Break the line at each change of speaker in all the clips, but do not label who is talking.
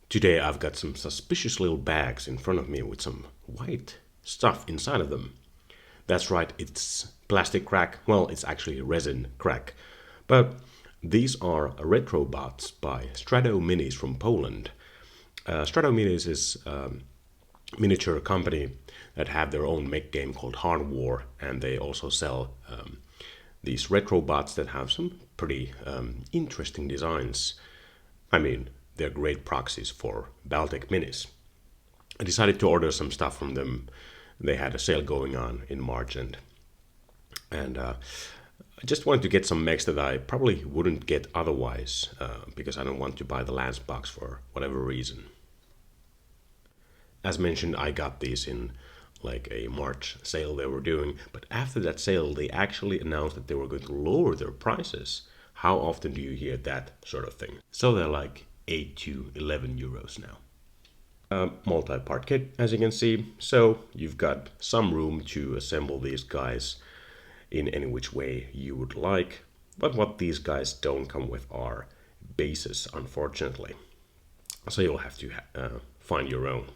Today I've got some suspicious little bags in front of me with some white stuff inside of them. That's right, it's plastic crack. Well, it's actually resin crack. But these are Retrobots by Strato Minis from Poland. Strato Minis is a miniature company that have their own mech game called Hard War, and they also sell these Retrobots that have some pretty interesting designs. I mean, they're great proxies for BattleTech minis. I decided to order some stuff from them. They had a sale going on in March, and I just wanted to get some mechs that I probably wouldn't get otherwise because I don't want to buy the last box for whatever reason. As mentioned, I got these in like a March sale they were doing, but after that sale, they actually announced that they were going to lower their prices. How often do you hear that sort of thing? So they're like 8 to 11 euros now. Multi-part kit, as you can see, so you've got some room to assemble these guys in any which way you would like, but what these guys don't come with are bases, unfortunately. So you'll have to find your own.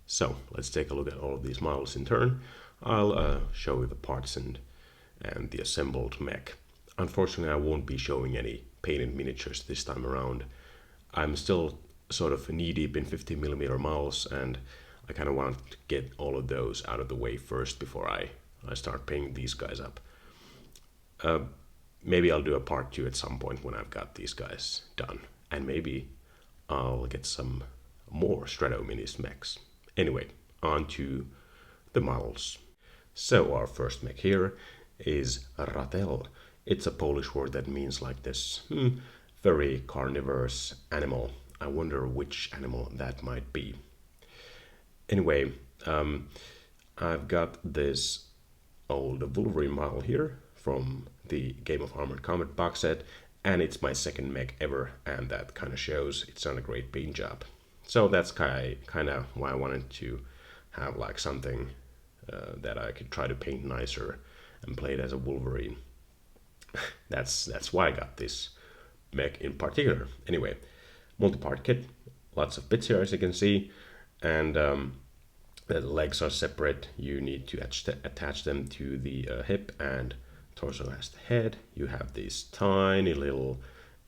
So let's take a look at all of these models in turn. I'll show you the parts and the assembled mech. Unfortunately, I won't be showing any painted miniatures this time around. I'm still sort of knee-deep in 50mm models, and I kind of want to get all of those out of the way first before I start painting these guys up. Maybe I'll do a part 2 at some point when I've got these guys done, and maybe I'll get some more Strato Minis mechs. Anyway, on to the models. So our first mech here is Ratel. It's a Polish word that means like this very carnivorous animal. I wonder which animal that might be. Anyway, I've got this old Wolverine model here from the Game of Armored Combat box set, and it's my second mech ever, and that kind of shows. It's done a great paint job. So that's kind of why I wanted to have like something that I could try to paint nicer and play it as a Wolverine. That's why I got this mech in particular. Anyway, multi-part kit, lots of bits here as you can see, and the legs are separate. You need to attach them to the hip, and torso has the head. You have these tiny little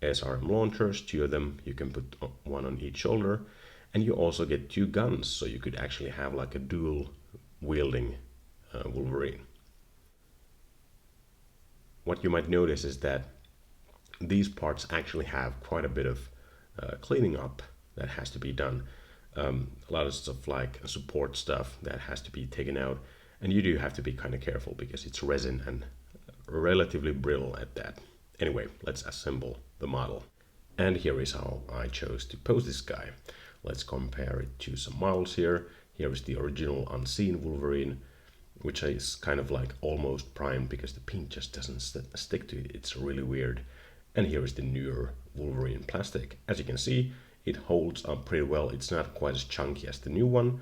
SRM launchers, 2 of them. You can put one on each shoulder, and you also get 2 guns, so you could actually have like a dual wielding Wolverine. What you might notice is that these parts actually have quite a bit of cleaning up that has to be done. A lot of stuff like support stuff that has to be taken out, and you do have to be kind of careful because it's resin and relatively brittle at that. Anyway, let's assemble the model. And here is how I chose to pose this guy. Let's compare it to some models here. Here is the original unseen Wolverine, which is kind of like almost primed because the paint just doesn't stick to it. It's really weird. And here is the newer Wolverine plastic. As you can see, it holds up pretty well. It's not quite as chunky as the new one,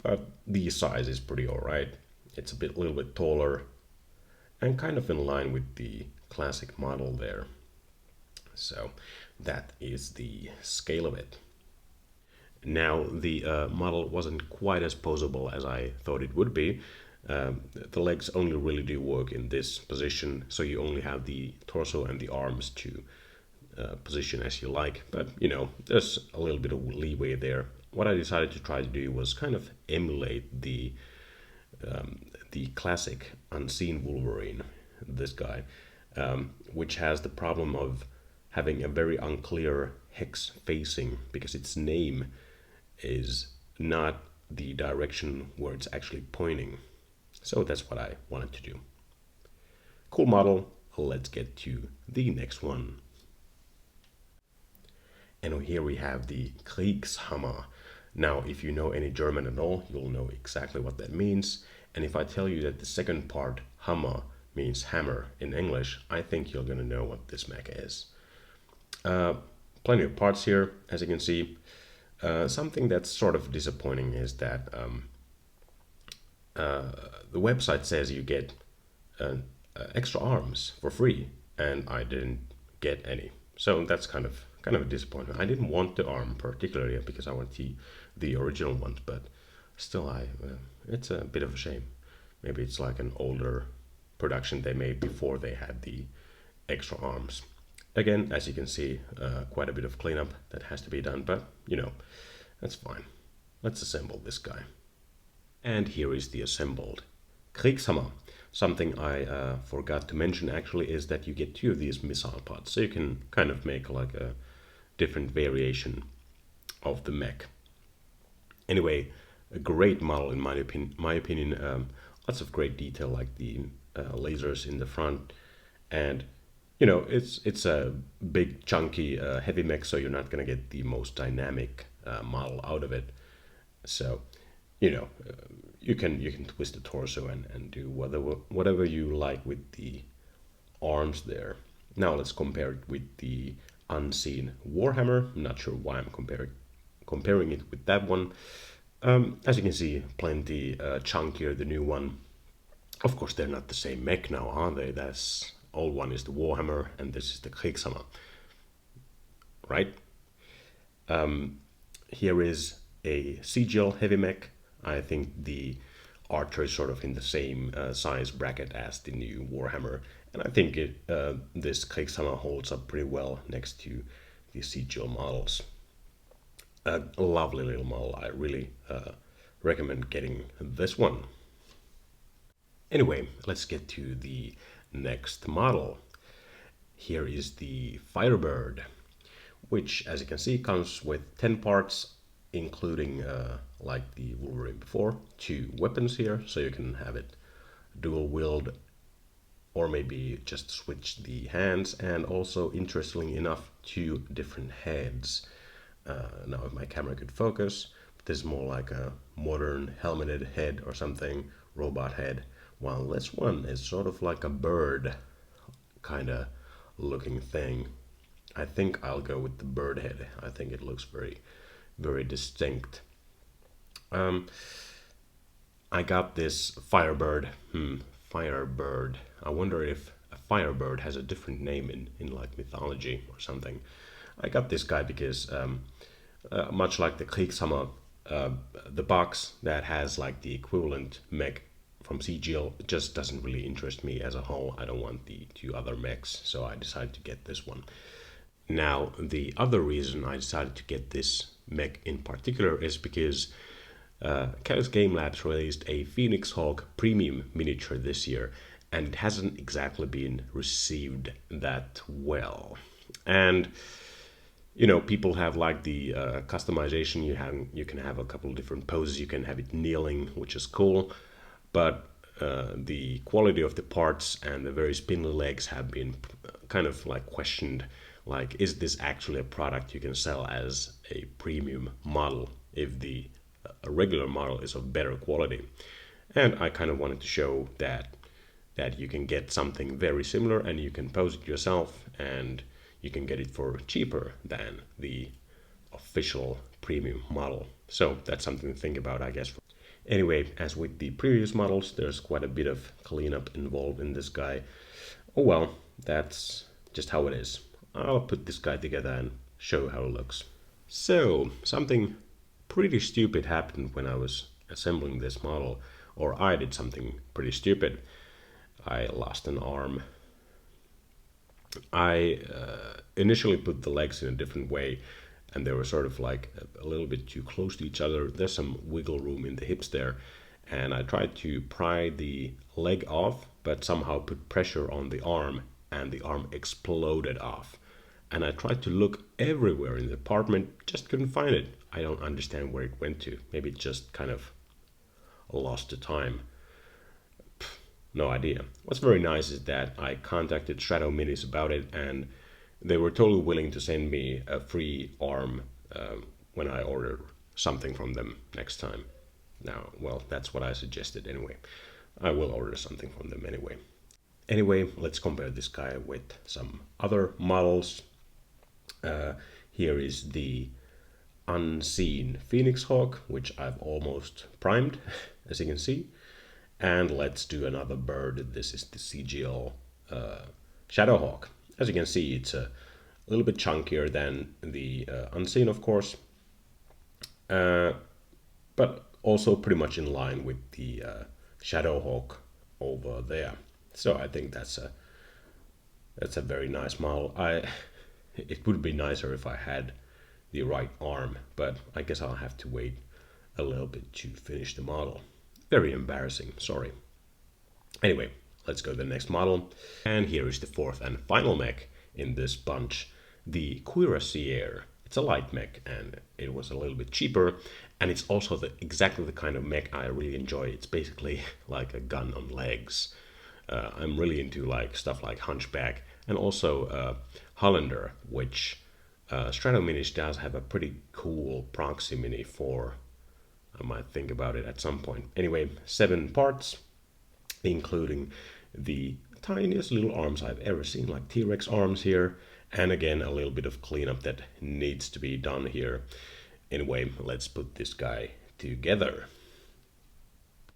but the size is pretty alright. It's a little bit taller and kind of in line with the classic model there. So that is the scale of it. Now the model wasn't quite as posable as I thought it would be. The legs only really do work in this position, so you only have the torso and the arms to position as you like, but you know, there's a little bit of leeway there. What I decided to try to do was kind of emulate the classic unseen Wolverine, this guy, which has the problem of having a very unclear hex facing because its name is not the direction where it's actually pointing. So that's what I wanted to do. Cool model. Let's get to the next one. And here we have the Kriegshammer. Now, if you know any German at all, you'll know exactly what that means. And if I tell you that the second part, Hammer, means hammer in English, I think you're gonna know what this mech is. Plenty of parts here, as you can see. Something that's sort of disappointing is that the website says you get extra arms for free, and I didn't get any. So that's kind of kind of a disappointment. I didn't want the arm particularly because I want the original ones, but still, it's a bit of a shame. Maybe it's like an older production they made before they had the extra arms. Again, as you can see, quite a bit of cleanup that has to be done, but you know, that's fine. Let's assemble this guy. And here is the assembled Kriegshammer. Something I forgot to mention actually is that you get 2 of these missile pods, so you can kind of make like a different variation of the mech. Anyway, a great model in my opinion. Lots of great detail, like the lasers in the front, and you know, it's a big chunky heavy mech, so you're not gonna get the most dynamic model out of it. So you know, you can twist the torso and do whatever you like with the arms there. Now let's compare it with the unseen Warhammer. I'm not sure why I'm comparing it with that one. As you can see, plenty chunkier, the new one. Of course, they're not the same mech now, are they? That's old one is the Warhammer, and this is the Kriegshammer, right? Here is a CGL heavy mech. I think the Archer is sort of in the same size bracket as the new Warhammer, and I think this Kriegshammer holds up pretty well next to the CGL models. A lovely little model. I really recommend getting this one. Anyway, let's get to the next model. Here is the Firebird, which, as you can see, comes with 10 parts, including, like the Wolverine before, 2 weapons here, so you can have it dual wield, or maybe just switch the hands, and also, interestingly enough, 2 different heads. Now if my camera could focus, this is more like a modern helmeted head or something, robot head, while this one is sort of like a bird kind of looking thing. I think I'll go with the bird head. I think it looks very, very distinct. I got this Firebird. Firebird. I wonder if a Firebird has a different name in like mythology or something. I got this guy because much like the Kriegshammer, the box that has like the equivalent mech from CGL just doesn't really interest me as a whole. I don't want the 2 other mechs, so I decided to get this one. Now, the other reason I decided to get this mech in particular is because Chaos Game Labs released a Phoenix Hawk premium miniature this year, and it hasn't exactly been received that well. And you know, people have like the customization. You can have a couple of different poses. You can have it kneeling, which is cool, but the quality of the parts and the very spindly legs have been kind of like questioned. Like, is this actually a product you can sell as a premium model if the a regular model is of better quality? And I kind of wanted to show that you can get something very similar and you can pose it yourself, and you can get it for cheaper than the official premium model. So that's something to think about, I guess. Anyway, as with the previous models, there's quite a bit of cleanup involved in this guy. Oh well, that's just how it is. I'll put this guy together and show how it looks. So, something pretty stupid happened when I was assembling this model, or I did something pretty stupid. I lost an arm. I initially put the legs in a different way, and they were sort of like a little bit too close to each other. There's some wiggle room in the hips there, and I tried to pry the leg off, but somehow put pressure on the arm, and the arm exploded off. And I tried to look everywhere in the apartment, just couldn't find it. I don't understand where it went to. Maybe it just kind of lost to time. No idea. What's very nice is that I contacted Strato Minis about it, and they were totally willing to send me a free arm when I order something from them next time. Now, well, that's what I suggested anyway. I will order something from them anyway. Anyway, let's compare this guy with some other models. Here is the unseen Phoenix Hawk, which I've almost primed, as you can see. And let's do another bird. This is the CGL Shadowhawk. As you can see, it's a little bit chunkier than the Unseen, of course, but also pretty much in line with the Shadowhawk over there. So I think that's a very nice model. It would be nicer if I had the right arm, but I guess I'll have to wait a little bit to finish the model. Very embarrassing, sorry. Anyway, let's go to the next model. And here is the fourth and final mech in this bunch, the Cuirassier. It's a light mech and it was a little bit cheaper, and it's also exactly the kind of mech I really enjoy. It's basically like a gun on legs. I'm really into like stuff like Hunchback and also Hollander, which Strato Minis does have a pretty cool proxy mini for. I might think about it at some point. Anyway, 7 parts, including the tiniest little arms I've ever seen, like T-Rex arms here, and again a little bit of cleanup that needs to be done here. Anyway, let's put this guy together.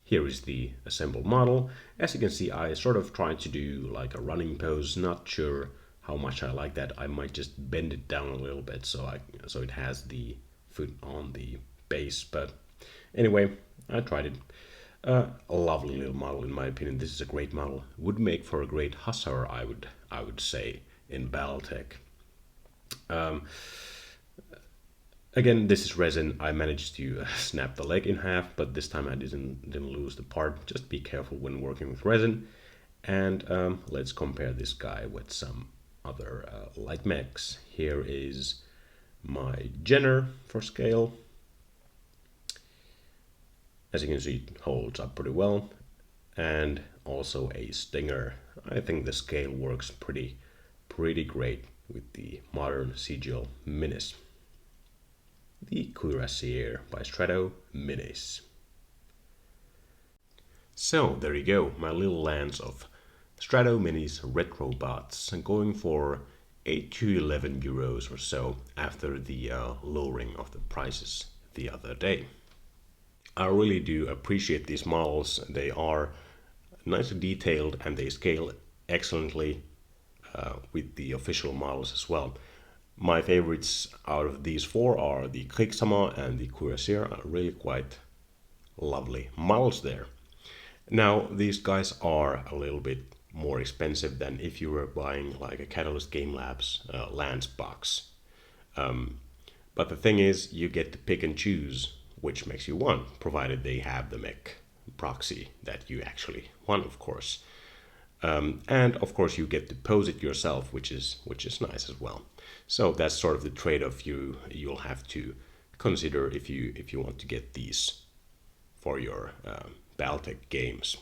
Here is the assembled model. As you can see, I sort of tried to do like a running pose. Not sure how much I like that. I might just bend it down a little bit so it has the foot on the base. But anyway, I tried it. A lovely little model in my opinion. This is a great model. Would make for a great hussar, I would say, in BattleTech. Again, this is resin. I managed to snap the leg in half, but this time I didn't lose the part. Just be careful when working with resin. And let's compare this guy with some other light mechs. Here is my Jenner for scale. As you can see, it holds up pretty well. And also a Stinger. I think the scale works pretty great with the modern CGL Minis. The Cuirassier by Strato Minis. So there you go, my little lance of Strato Minis Retrobots, and going for 8 to 11 euros or so after the lowering of the prices the other day. I really do appreciate these models. They are nicely detailed and they scale excellently with the official models as well. My favorites out of these 4 are the Kriegshammer and the Cuirassier. Are really quite lovely models there. Now, these guys are a little bit more expensive than if you were buying like a Catalyst Game Labs Lance box. But the thing is, you get to pick and choose which mechs you want, provided they have the mech proxy that you actually want, of course. And of course, you get to pose it yourself, which is nice as well. So that's sort of the trade-off you'll have to consider if you want to get these for your BattleTech games.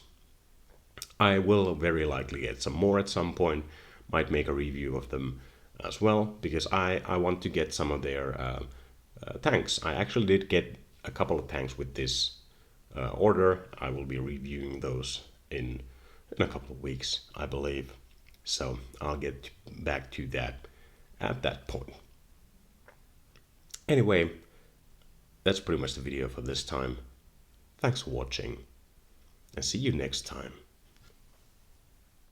I will very likely get some more at some point. Might make a review of them as well, because I want to get some of their tanks. I actually did get a couple of tanks with this order. I will be reviewing those in a couple of weeks, I believe. So I'll get back to that at that point. Anyway, that's pretty much the video for this time. Thanks for watching, and see you next time.